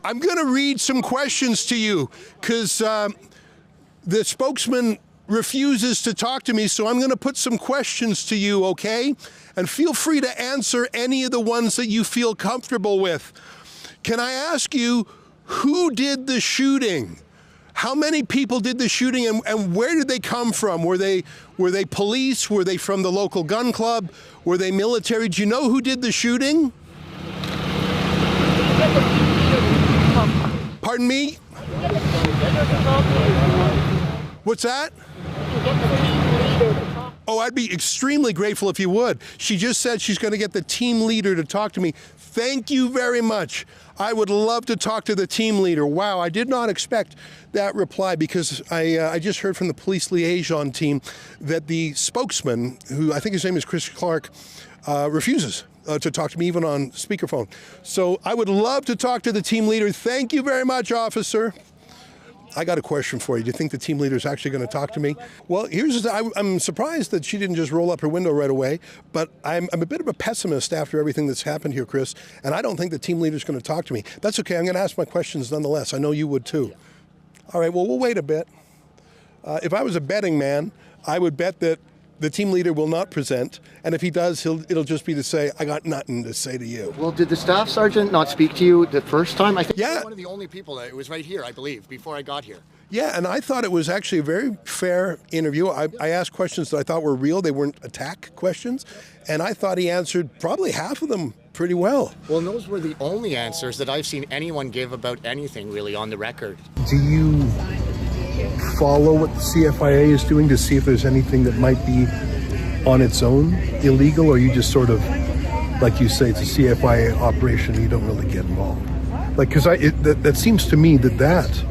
I'm going to read some questions to you because the spokesman refuses to talk to me, so I'm going to put some questions to you, okay? And feel free to answer any of the ones that you feel comfortable with. Can I ask you, who did the shooting? How many people did the shooting, and where did they come from? Were they police? Were they from the local gun club? Were they military? Do you know who did the shooting? Pardon me? What's that? Oh, I'd be extremely grateful if you would. She just said she's going to get the team leader to talk to me. Thank you very much. I would love to talk to the team leader. Wow, I did not expect that reply because I just heard from the police liaison team that the spokesman, who I think his name is Chris Clark, refuses to talk to me even on speakerphone. So I would love to talk to the team leader. Thank you very much, officer. I got a question for you. Do you think the team leader is actually going to talk to me? Well, I'm surprised that she didn't just roll up her window right away, but I'm a bit of a pessimist after everything that's happened here, Chris, and I don't think the team leader is going to talk to me. That's okay. I'm going to ask my questions nonetheless. I know you would too. All right, well, we'll wait a bit. If I was a betting man, I would bet that the team leader will not present, and if he does, it'll just be to say, I got nothing to say to you. Well, did the staff sergeant not speak to you the first time? I think yeah. You're one of the only people. It was right here, I believe, before I got here. Yeah, and I thought it was actually a very fair interview. I asked questions that I thought were real. They weren't attack questions, and I thought he answered probably half of them pretty well. Well, and those were the only answers that I've seen anyone give about anything really on the record. Do you follow what the CFIA is doing to see if there's anything that might be on its own illegal, or you just sort of, like you say, it's a CFIA operation, you don't really get involved? Like, because that seems to me that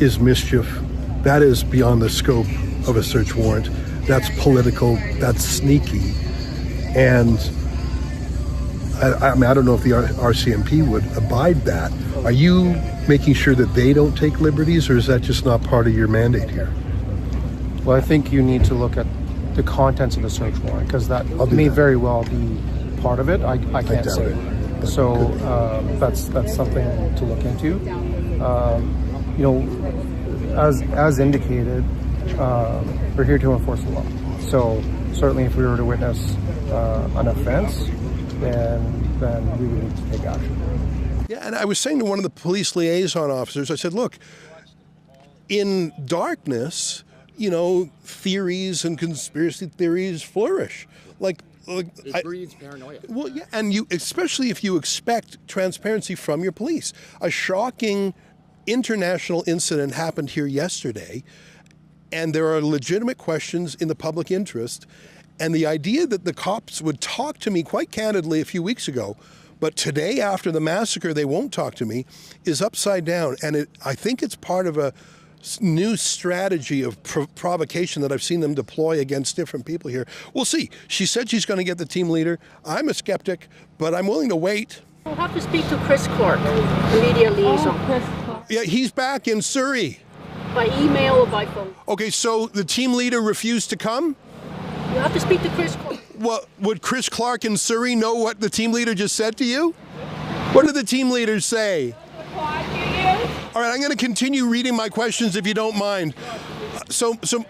is mischief, that is beyond the scope of a search warrant, that's political, that's sneaky, and I mean, I don't know if the RCMP would abide that. Are you making sure that they don't take liberties, or is that just not part of your mandate here? Well, I think you need to look at the contents of the search warrant, because that may very well be part of it. I can't say. So that's something to look into. You know, as indicated, we're here to enforce the law. So certainly, if we were to witness an offense, then we would need to take action. Yeah, and I was saying to one of the police liaison officers, I said, look, in darkness, you know, theories and conspiracy theories flourish. It breeds paranoia. Well, yeah, and especially if you expect transparency from your police. A shocking international incident happened here yesterday, and there are legitimate questions in the public interest. And the idea that the cops would talk to me quite candidly a few weeks ago, but today after the massacre they won't talk to me, is upside down. And I think it's part of a new strategy of provocation that I've seen them deploy against different people here. We'll see. She said she's going to get the team leader. I'm a skeptic, but I'm willing to wait. We'll have to speak to Chris Clark, the media liaison. Chris Clark. Yeah, he's back in Surrey. By email or by phone. Okay, so the team leader refused to come? You have to speak to Chris Clark. Well, would Chris Clark in Surrey know what the team leader just said to you? What did the team leaders say? All right, I'm going to continue reading my questions if you don't mind.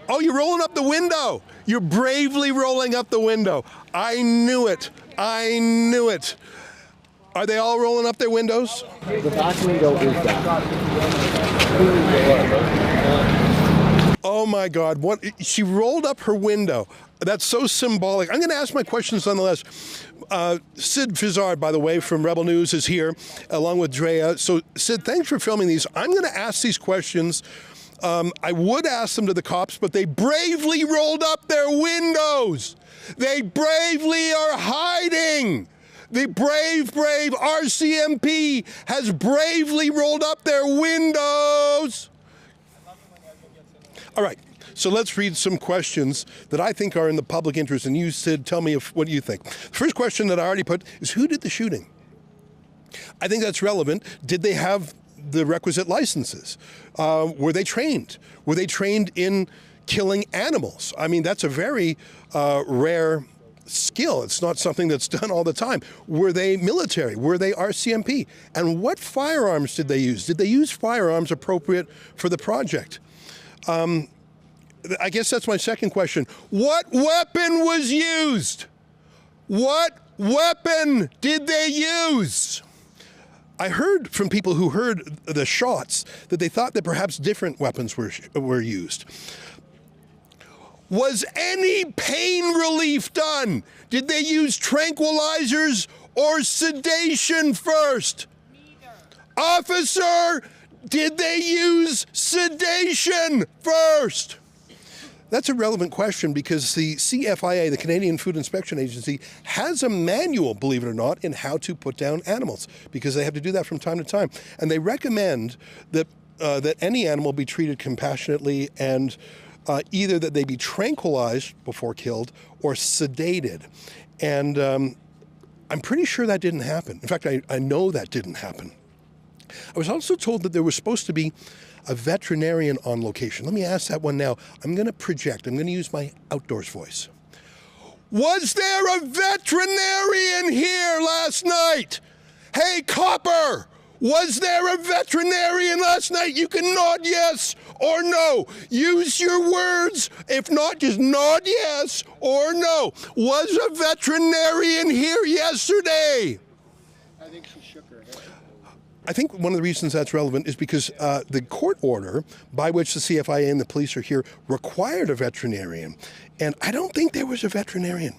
Oh, you're rolling up the window. You're bravely rolling up the window. I knew it. I knew it. Are they all rolling up their windows? The back window is that. Oh my God, what? She rolled up her window. That's so symbolic. I'm going to ask my questions nonetheless. Sid Fizzard, by the way, from Rebel News is here, along with Drea. So, Sid, thanks for filming these. I'm going to ask these questions. I would ask them to the cops, but they bravely rolled up their windows. They bravely are hiding. The brave RCMP has bravely rolled up their windows. All right. So let's read some questions that I think are in the public interest. And you, Sid, tell me what you think. First question that I already put is, who did the shooting? I think that's relevant. Did they have the requisite licenses? Were they trained? Were they trained in killing animals? I mean, that's a very rare skill. It's not something that's done all the time. Were they military? Were they RCMP? And what firearms did they use? Did they use firearms appropriate for the project? I guess that's my second question. What weapon was used? What weapon did they use? I heard from people who heard the shots that they thought that perhaps different weapons were used. Was any pain relief done? Did they use tranquilizers or sedation first? Neither. Officer, did they use sedation first? That's a relevant question because the CFIA, the Canadian Food Inspection Agency, has a manual, believe it or not, in how to put down animals because they have to do that from time to time. And they recommend that that any animal be treated compassionately and either that they be tranquilized before killed or sedated. And I'm pretty sure that didn't happen. In fact, I know that didn't happen. I was also told that there was supposed to be a veterinarian on location. Let me ask that one now. I'm going to project. I'm going to use my outdoors voice. Was there a veterinarian here last night? Hey, Copper, was there a veterinarian last night? You can nod yes or no. Use your words. If not, just nod yes or no. Was a veterinarian here yesterday? I think she shook her head. I think one of the reasons that's relevant is because the court order by which the CFIA and the police are here required a veterinarian. And I don't think there was a veterinarian.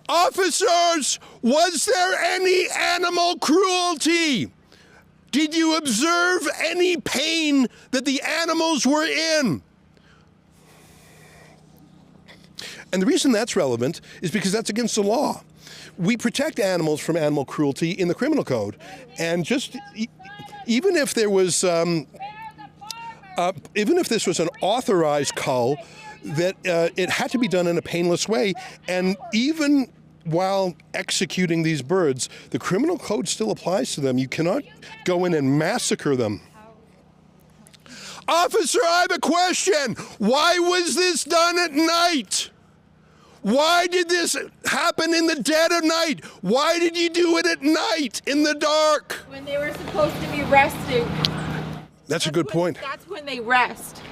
Officers, was there any animal cruelty? Did you observe any pain that the animals were in? And the reason that's relevant is because that's against the law. We protect animals from animal cruelty in the criminal code, and just even if there was, even if this was an authorized cull, that it had to be done in a painless way, and even while executing these birds, the criminal code still applies to them. You cannot go in and massacre them. Officer, I have a question. Why was this done at night? Why did this happen in the dead of night? Why did you do it at night, in the dark? When they were supposed to be resting. That's a good point. That's when they rest.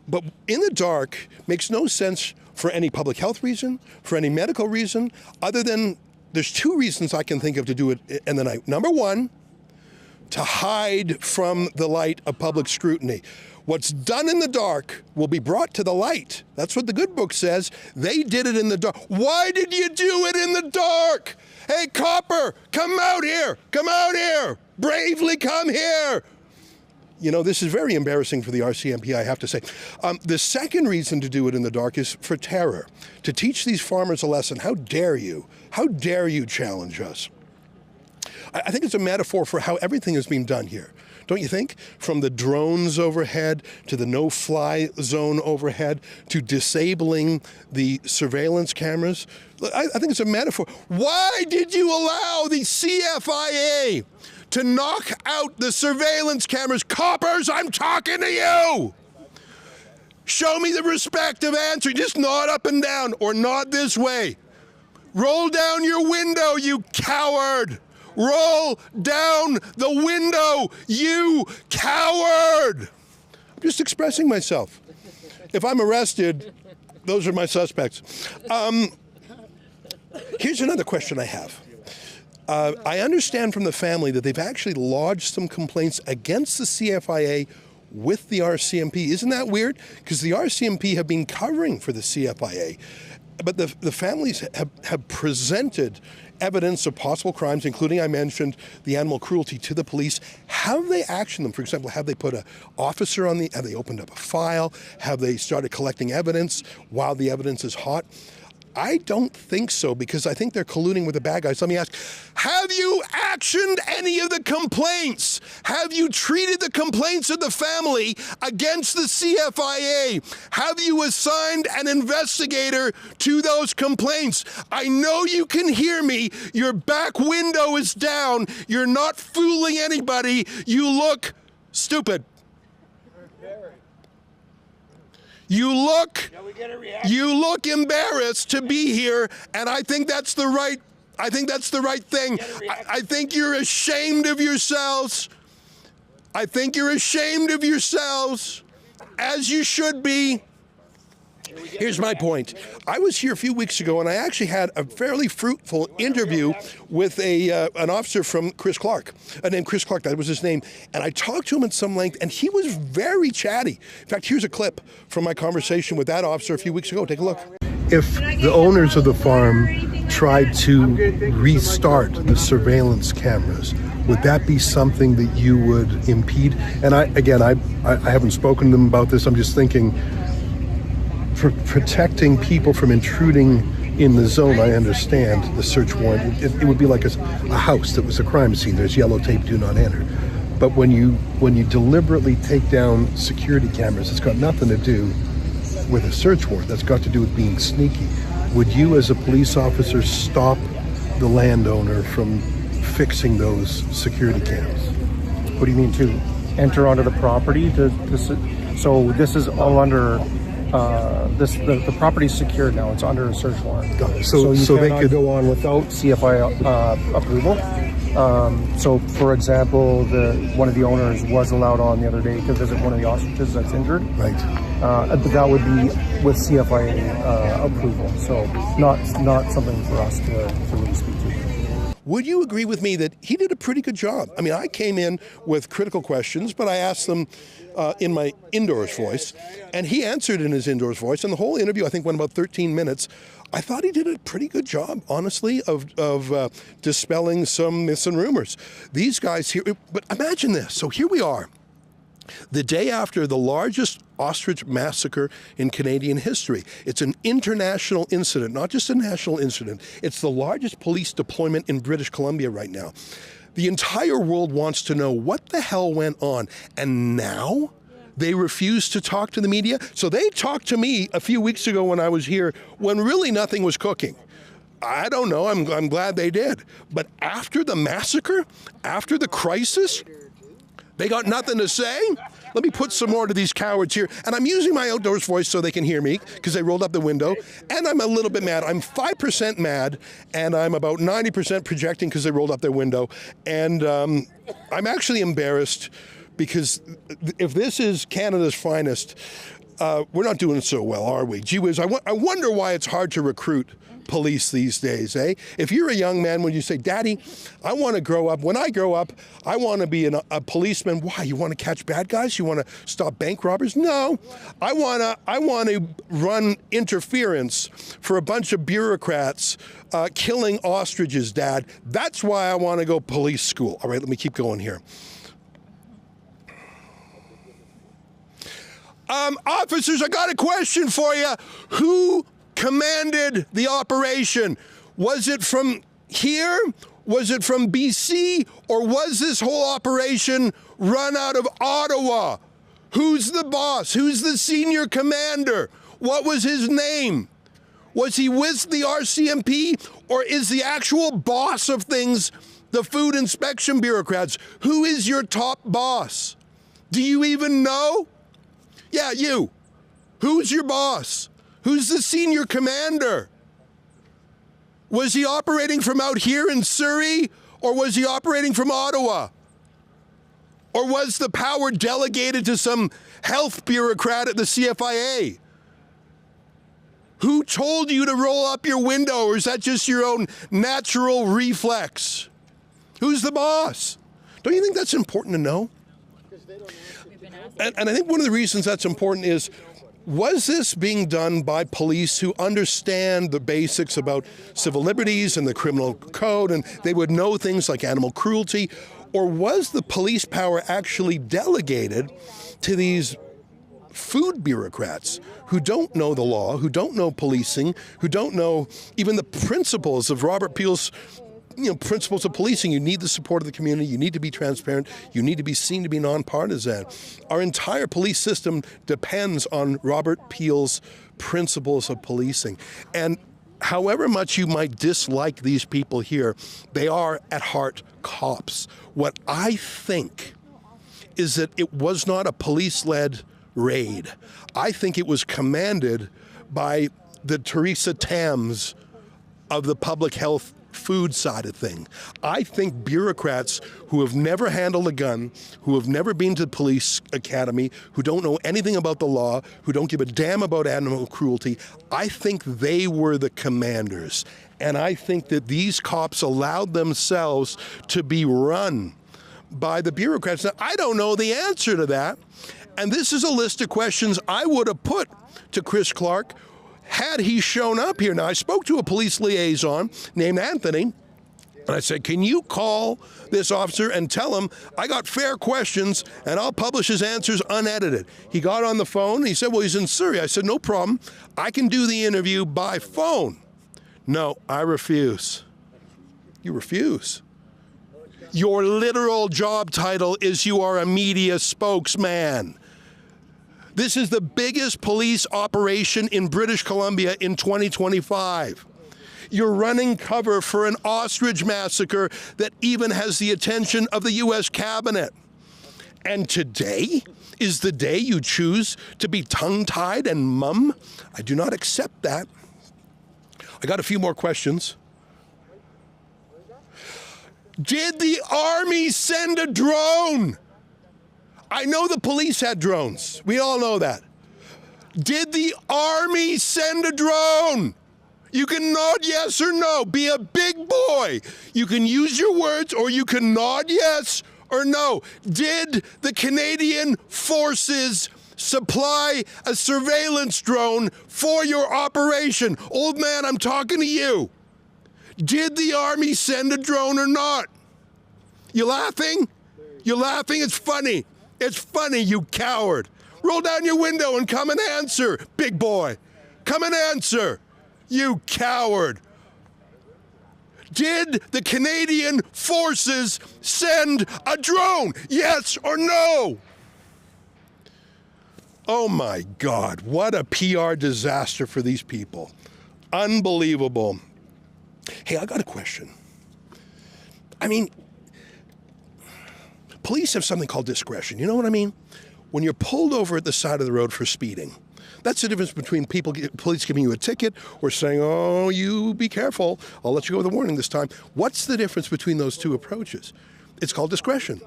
But in the dark makes no sense for any public health reason, for any medical reason, other than there's two reasons I can think of to do it in the night. Number one, to hide from the light of public scrutiny. What's done in the dark will be brought to the light. That's what the good book says. They did it in the dark. Why did you do it in the dark? Hey, Copper, come out here. Come out here. Bravely come here. You know, this is very embarrassing for the RCMP, I have to say. The second reason to do it in the dark is for terror. To teach these farmers a lesson. How dare you? How dare you challenge us? I think it's a metaphor for how everything is being done here. Don't you think? From the drones overhead to the no-fly zone overhead to disabling the surveillance cameras. I think it's a metaphor. Why did you allow the CFIA to knock out the surveillance cameras? Coppers, I'm talking to you! Show me the respect of answering. Just nod up and down or nod this way. Roll down your window, you coward! Roll down the window, you coward! I'm just expressing myself. If I'm arrested, those are my suspects. Here's another question I have. I understand from the family that they've actually lodged some complaints against the CFIA with the RCMP. Isn't that weird? Because the RCMP have been covering for the CFIA. But the families have presented evidence of possible crimes, including, I mentioned, the animal cruelty to the police. Have they actioned them? For example, have they put an officer on have they opened up a file? Have they started collecting evidence while the evidence is hot? I don't think so, because I think they're colluding with the bad guys. Let me ask, have you actioned any of the complaints? Have you treated the complaints of the family against the CFIA? Have you assigned an investigator to those complaints? I know you can hear me. Your back window is down. You're not fooling anybody. You look stupid. You look embarrassed to be here, and I think that's the right thing. I think you're ashamed of yourselves. I think you're ashamed of yourselves, as you should be. Here's my point. I was here a few weeks ago, and I actually had a fairly fruitful interview with an officer from Chris Clark, named Chris Clark, that was his name. And I talked to him at some length, and he was very chatty. In fact, here's a clip from my conversation with that officer a few weeks ago. Take a look. If the owners of the farm tried to restart the surveillance cameras, would that be something that you would impede? And I haven't spoken to them about this. I'm just thinking, for protecting people from intruding in the zone, I understand the search warrant. It would be like a house that was a crime scene. There's yellow tape, do not enter. But when you deliberately take down security cameras, it's got nothing to do with a search warrant. That's got to do with being sneaky. Would you, as a police officer, stop the landowner from fixing those security cams? What do you mean, to enter onto the property? So this is all under. The property's secured now. It's under a search warrant. Got it. So they could go on without CFI approval. So, for example, one of the owners was allowed on the other day to visit one of the ostriches that's injured. Right. But that would be with CFI approval. So, not something for us to really speak to. Would you agree with me that he did a pretty good job? I mean, I came in with critical questions, but I asked them in my indoors voice, and he answered in his indoors voice, and the whole interview, I think, went about 13 minutes. I thought he did a pretty good job, honestly, of dispelling some myths and rumors. These guys here, but imagine this. So here we are, the day after the largest ostrich massacre in Canadian history. It's an international incident, not just a national incident. It's the largest police deployment in British Columbia right now. The entire world wants to know what the hell went on. And now they refuse to talk to the media. So they talked to me a few weeks ago when I was here, when really nothing was cooking. I don't know, I'm glad they did. But after the massacre, after the crisis, they got nothing to say? Let me put some more to these cowards here. And I'm using my outdoors voice so they can hear me, because they rolled up the window. And I'm a little bit mad. I'm 5% mad, and I'm about 90% projecting because they rolled up their window. And I'm actually embarrassed, because if this is Canada's finest, we're not doing so well, are we? Gee whiz, I wonder why it's hard to recruit police these days, eh? If you're a young man, when you say, Daddy, I want to grow up, when I grow up, I want to be a policeman. Why? You want to catch bad guys? You want to stop bank robbers? No. I want to run interference for a bunch of bureaucrats killing ostriches, Dad. That's why I want to go police school. All right, let me keep going here. Officers, I got a question for you. Who commanded the operation? Was it from here? Was it from BC? Or was this whole operation run out of Ottawa? Who's the boss? Who's the senior commander? What was his name? Was he with the RCMP? Or is the actual boss of things the food inspection bureaucrats? Who is your top boss? Do you even know? Yeah, you. Who's your boss? Who's the senior commander? Was he operating from out here in Surrey, or was he operating from Ottawa? Or was the power delegated to some health bureaucrat at the CFIA? Who told you to roll up your window, or is that just your own natural reflex? Who's the boss? Don't you think that's important to know? And I think one of the reasons that's important is, was this being done by police who understand the basics about civil liberties and the criminal code, and they would know things like animal cruelty? Or was the police power actually delegated to these food bureaucrats who don't know the law, who don't know policing, who don't know even the principles of Robert Peel's principles of policing? You need the support of the community. You need to be transparent. You need to be seen to be nonpartisan. Our entire police system depends on Robert Peel's principles of policing. And however much you might dislike these people here, they are at heart cops. What I think is that it was not a police-led raid. I think it was commanded by the Theresa Tams of the public health food side of thing. I think bureaucrats who have never handled a gun, who have never been to the police academy, who don't know anything about the law, who don't give a damn about animal cruelty, I think they were the commanders. And I think that these cops allowed themselves to be run by the bureaucrats. Now, I don't know the answer to that. And this is a list of questions I would have put to Chris Clark had he shown up here. Now, I spoke to a police liaison named Anthony, and I said, can you call this officer and tell him I got fair questions and I'll publish his answers unedited? He got on the phone and he said, well, he's in Surrey. I said, no problem. I can do the interview by phone. No, I refuse. You refuse. Your literal job title is you are a media spokesman. This is the biggest police operation in British Columbia in 2025. You're running cover for an ostrich massacre that even has the attention of the U.S. cabinet. And today is the day you choose to be tongue-tied and mum? I do not accept that. I got a few more questions. Did the Army send a drone? I know the police had drones. We all know that. Did the Army send a drone? You can nod yes or no. Be a big boy. You can use your words or you can nod yes or no. Did the Canadian Forces supply a surveillance drone for your operation? Old man, I'm talking to you. Did the Army send a drone or not? You laughing? You're laughing? It's funny. It's funny, you coward. Roll down your window and come and answer, big boy. Come and answer, you coward. Did the Canadian Forces send a drone? Yes or no? Oh my God, what a PR disaster for these people. Unbelievable. Hey, I got a question. I mean, police have something called discretion. You know what I mean? When you're pulled over at the side of the road for speeding, that's the difference between police giving you a ticket or saying, oh, you be careful, I'll let you go with a warning this time. What's the difference between those two approaches? It's called discretion.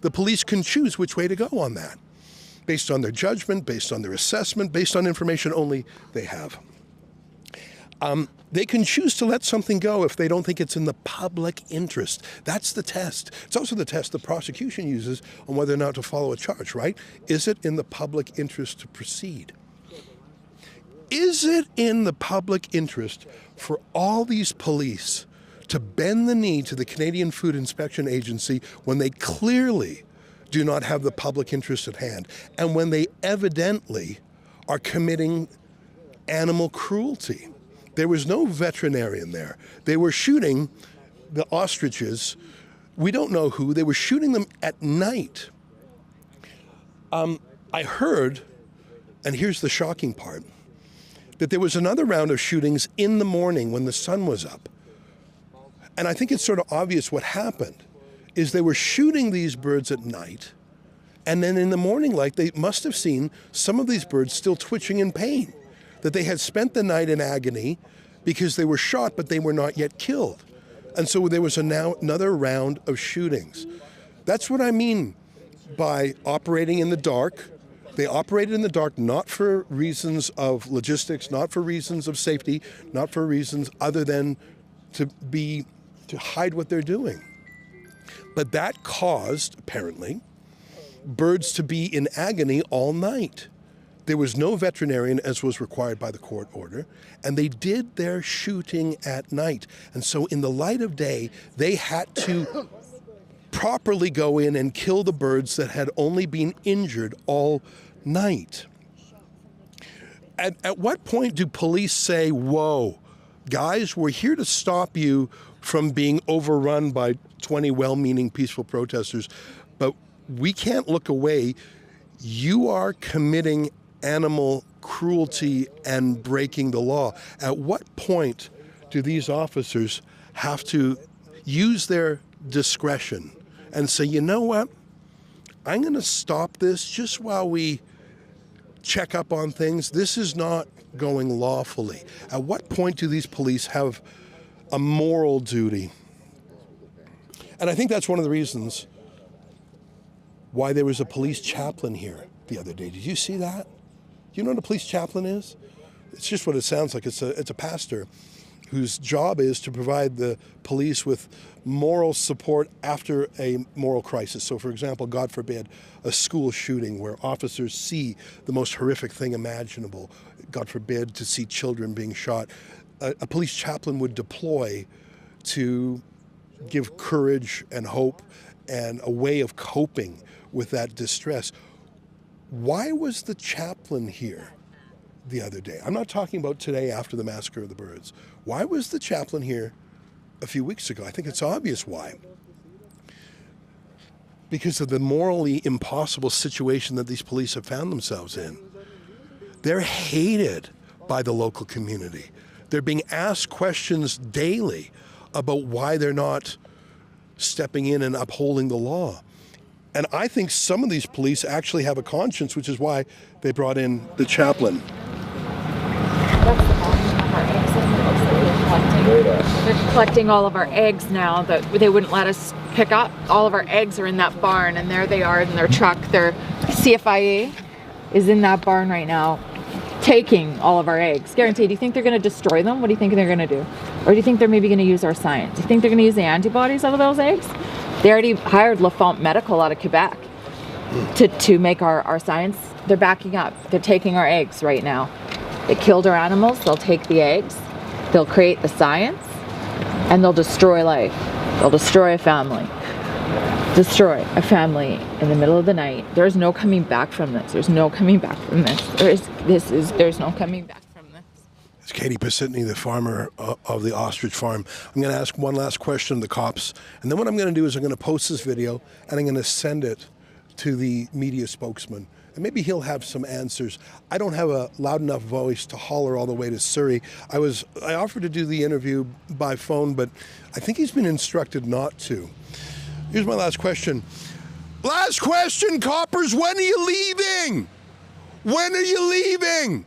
The police can choose which way to go on that, based on their judgment, based on their assessment, based on information only they have. They can choose to let something go if they don't think it's in the public interest. That's the test. It's also the test the prosecution uses on whether or not to follow a charge, right? Is it in the public interest to proceed? Is it in the public interest for all these police to bend the knee to the Canadian Food Inspection Agency when they clearly do not have the public interest at hand and when they evidently are committing animal cruelty? There was no veterinarian there. They were shooting the ostriches. We don't know who. They were shooting them at night. I heard, and here's the shocking part, that there was another round of shootings in the morning when the sun was up. And I think it's sort of obvious what happened is they were shooting these birds at night, and then in the morning light, they must have seen some of these birds still twitching in pain, that they had spent the night in agony because they were shot, but they were not yet killed. And so there was another round of shootings. That's what I mean by operating in the dark. They operated in the dark not for reasons of logistics, not for reasons of safety, not for reasons other than to hide what they're doing. But that caused, apparently, birds to be in agony all night. There was no veterinarian, as was required by the court order, and they did their shooting at night. And so in the light of day, they had to properly go in and kill the birds that had only been injured all night. At what point do police say, whoa, guys, we're here to stop you from being overrun by 20 well-meaning peaceful protesters, but we can't look away. You are committing animal cruelty and breaking the law. At what point do these officers have to use their discretion and say, you know what, I'm going to stop this just while we check up on things. This is not going lawfully. At what point do these police have a moral duty? And I think that's one of the reasons why there was a police chaplain here the other day. Did you see that? Do you know what a police chaplain is? It's just what it sounds like. It's a pastor whose job is to provide the police with moral support after a moral crisis. So, for example, God forbid, a school shooting where officers see the most horrific thing imaginable. God forbid, to see children being shot. A police chaplain would deploy to give courage and hope and a way of coping with that distress. Why was the chaplain here the other day? I'm not talking about today after the massacre of the birds. Why was the chaplain here a few weeks ago? I think it's obvious why. Because of the morally impossible situation that these police have found themselves in. They're hated by the local community. They're being asked questions daily about why they're not stepping in and upholding the law. And I think some of these police actually have a conscience, which is why they brought in the chaplain. They're collecting all of our eggs now that they wouldn't let us pick up. All of our eggs are in that barn, and there they are in their truck. Their CFIA is in that barn right now, taking all of our eggs. Guaranteed. Do you think they're going to destroy them? What do you think they're going to do? Or do you think they're maybe going to use our science? Do you think they're going to use the antibodies out of those eggs? They already hired Lafont Medical out of Quebec to make our science. They're backing up. They're taking our eggs right now. They killed our animals. They'll take the eggs. They'll create the science. And they'll destroy life. They'll destroy a family. Destroy a family in the middle of the night. There's no coming back from this. There's no coming back from this. There's no coming back from this. It's Katie Pisitny, the farmer of the ostrich farm. I'm going to ask one last question of the cops. And then what I'm going to do is I'm going to post this video and I'm going to send it to the media spokesman. And maybe he'll have some answers. I don't have a loud enough voice to holler all the way to Surrey. I offered to do the interview by phone, but I think he's been instructed not to. Here's my last question. Last question, coppers, when are you leaving? When are you leaving?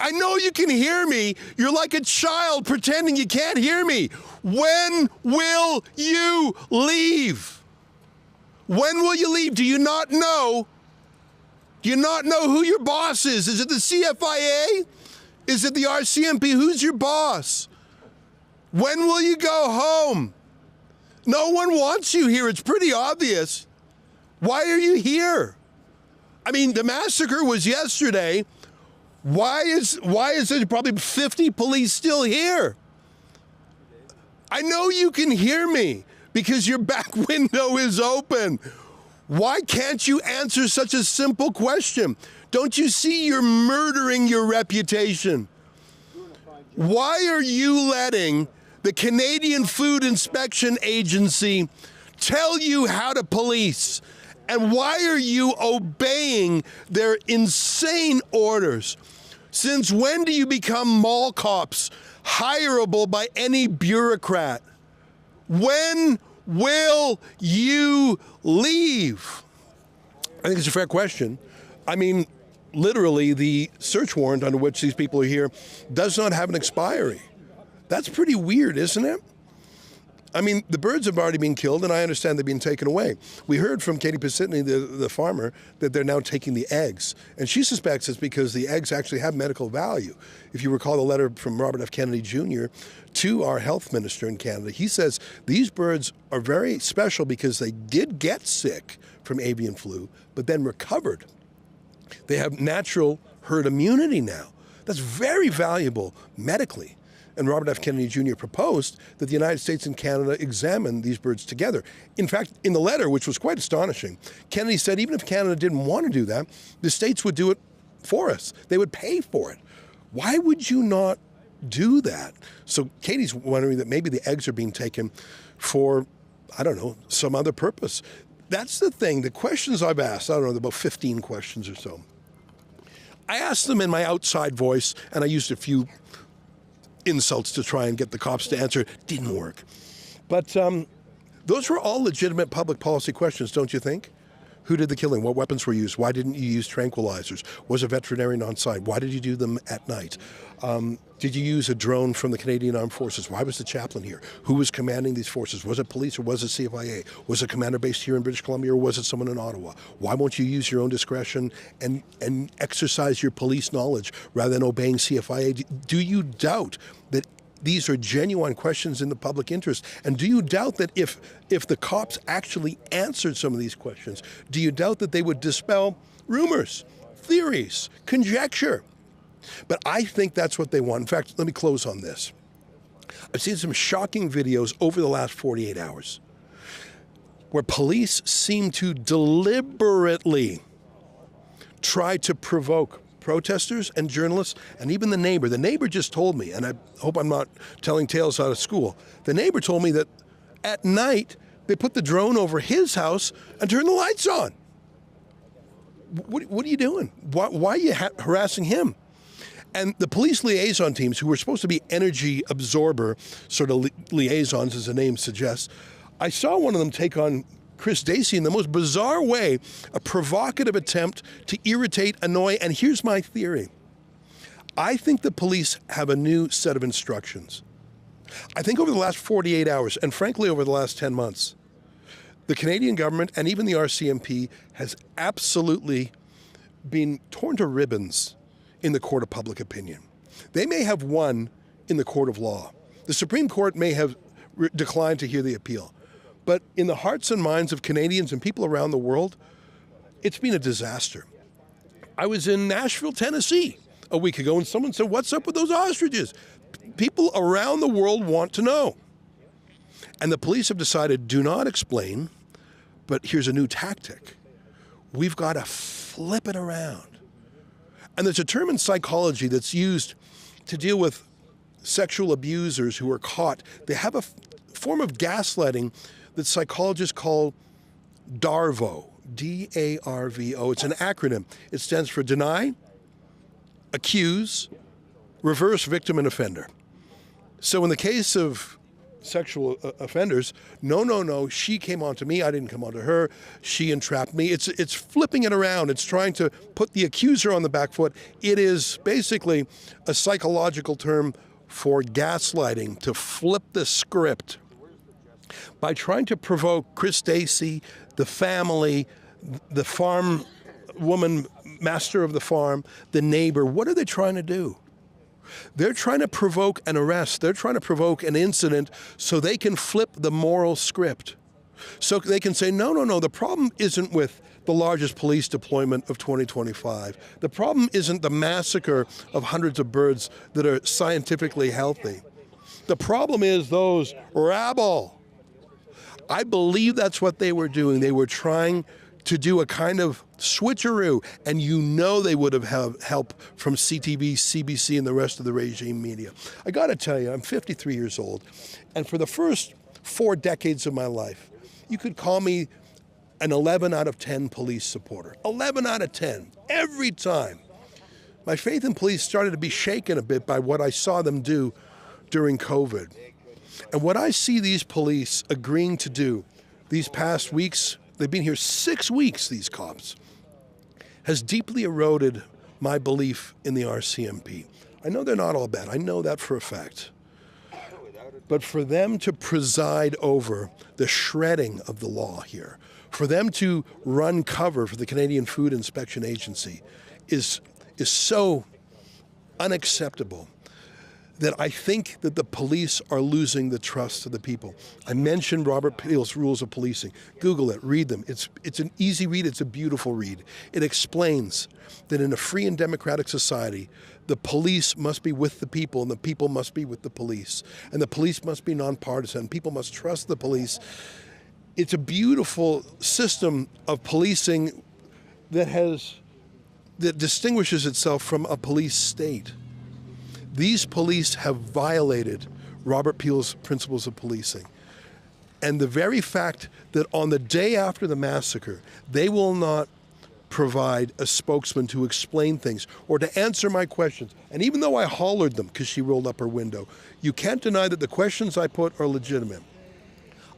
I know you can hear me. You're like a child pretending you can't hear me. When will you leave? When will you leave? Do you not know? Do you not know who your boss is? Is it the CFIA? Is it the RCMP? Who's your boss? When will you go home? No one wants you here. It's pretty obvious. Why are you here? I mean, the massacre was yesterday. Why is there probably 50 police still here? I know you can hear me because your back window is open. Why can't you answer such a simple question? Don't you see you're murdering your reputation? Why are you letting the Canadian Food Inspection Agency tell you how to police? And why are you obeying their insane orders? Since when do you become mall cops, hireable by any bureaucrat? When will you leave? I think it's a fair question. I mean, literally, the search warrant under which these people are here does not have an expiry. That's pretty weird, isn't it? I mean, the birds have already been killed, and I understand they've been taken away. We heard from Katie Pisitny, the farmer, that they're now taking the eggs. And she suspects it's because the eggs actually have medical value. If you recall the letter from Robert F. Kennedy Jr. to our health minister in Canada, he says these birds are very special because they did get sick from avian flu, but then recovered. They have natural herd immunity now. That's very valuable medically. And Robert F. Kennedy Jr. proposed that the United States and Canada examine these birds together. In fact, in the letter, which was quite astonishing, Kennedy said even if Canada didn't want to do that, the states would do it for us. They would pay for it. Why would you not do that? So Katie's wondering that maybe the eggs are being taken for, I don't know, some other purpose. That's the thing. The questions I've asked, I don't know, about 15 questions or so. I asked them in my outside voice, and I used a few insults to try and get the cops to answer. Didn't work. But those were all legitimate public policy questions, don't you think? Who did the killing? What weapons were used? Why didn't you use tranquilizers? Was a veterinarian on site? Why did you do them at night? Did you use a drone from the Canadian Armed Forces? Why was the chaplain here? Who was commanding these forces? Was it police or was it CFIA? Was it commander based here in British Columbia or was it someone in Ottawa? Why won't you use your own discretion and exercise your police knowledge rather than obeying CFIA? Do you doubt that these are genuine questions in the public interest? And do you doubt that if the cops actually answered some of these questions, do you doubt that they would dispel rumors, theories, conjecture? But I think that's what they want. In fact, let me close on this. I've seen some shocking videos over the last 48 hours where police seem to deliberately try to provoke protesters and journalists and even the neighbor. The neighbor just told me, and I hope I'm not telling tales out of school, the neighbor told me that at night they put the drone over his house and turned the lights on. What are you doing? Why are you harassing him? And the police liaison teams, who were supposed to be energy absorber sort of liaisons, as the name suggests, I saw one of them take on Chris Dacey in the most bizarre way, a provocative attempt to irritate, annoy, and here's my theory. I think the police have a new set of instructions. I think over the last 48 hours, and frankly over the last 10 months, the Canadian government and even the RCMP has absolutely been torn to ribbons in the court of public opinion. They may have won in the court of law. The Supreme Court may have declined to hear the appeal. But in the hearts and minds of Canadians and people around the world, it's been a disaster. I was in Nashville, Tennessee a week ago, and someone said, "What's up with those ostriches?" People around the world want to know. And the police have decided, do not explain, but here's a new tactic. We've got to flip it around. And there's a term in psychology that's used to deal with sexual abusers who are caught. They have a form of gaslighting that psychologists call DARVO, D-A-R-V-O. It's an acronym. It stands for deny, accuse, reverse victim and offender. So in the case of sexual offenders, no, she came onto me, I didn't come onto her, she entrapped me. It's flipping it around. It's trying to put the accuser on the back foot. It is basically a psychological term for gaslighting, to flip the script. By trying to provoke Chris Dacey, the family, the farm woman, master of the farm, the neighbor, what are they trying to do? They're trying to provoke an arrest. They're trying to provoke an incident so they can flip the moral script. So they can say, no, the problem isn't with the largest police deployment of 2025. The problem isn't the massacre of hundreds of birds that are scientifically healthy. The problem is those rabble. I believe that's what they were doing. They were trying to do a kind of switcheroo, and you know they would have had help from CTV, CBC, and the rest of the regime media. I got to tell you, I'm 53 years old, and for the first 4 decades of my life, you could call me an 11 out of 10 police supporter. 11 out of 10, every time. My faith in police started to be shaken a bit by what I saw them do during COVID. And what I see these police agreeing to do these past weeks, they've been here 6 weeks, these cops, has deeply eroded my belief in the RCMP. I know they're not all bad. I know that for a fact. But for them to preside over the shredding of the law here, for them to run cover for the Canadian Food Inspection Agency is so unacceptable that I think that the police are losing the trust of the people. I mentioned Robert Peel's Rules of Policing. Google it, read them. It's an easy read, it's a beautiful read. It explains that in a free and democratic society, the police must be with the people and the people must be with the police. And the police must be nonpartisan. People must trust the police. It's a beautiful system of policing that distinguishes itself from a police state. These police have violated Robert Peel's principles of policing. And the very fact that on the day after the massacre, they will not provide a spokesman to explain things or to answer my questions. And even though I hollered them because she rolled up her window, you can't deny that the questions I put are legitimate.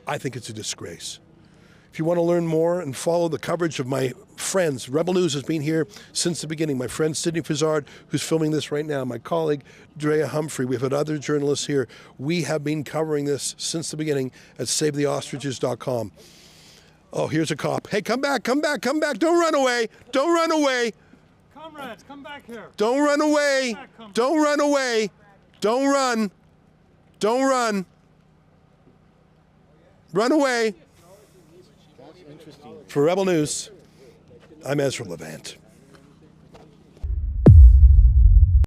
I think it's a disgrace. If you want to learn more and follow the coverage of my friends, Rebel News has been here since the beginning. My friend Sidney Fazard, who's filming this right now, my colleague Drea Humphrey, we've had other journalists here. We have been covering this since the beginning at SaveTheOstriches.com. Oh, here's a cop. Hey, come back, come back, come back. Don't run away. Don't run away. Comrades, come back here. Don't run away. Don't run away. Don't run. Don't run. Run away. For Rebel News, I'm Ezra Levant.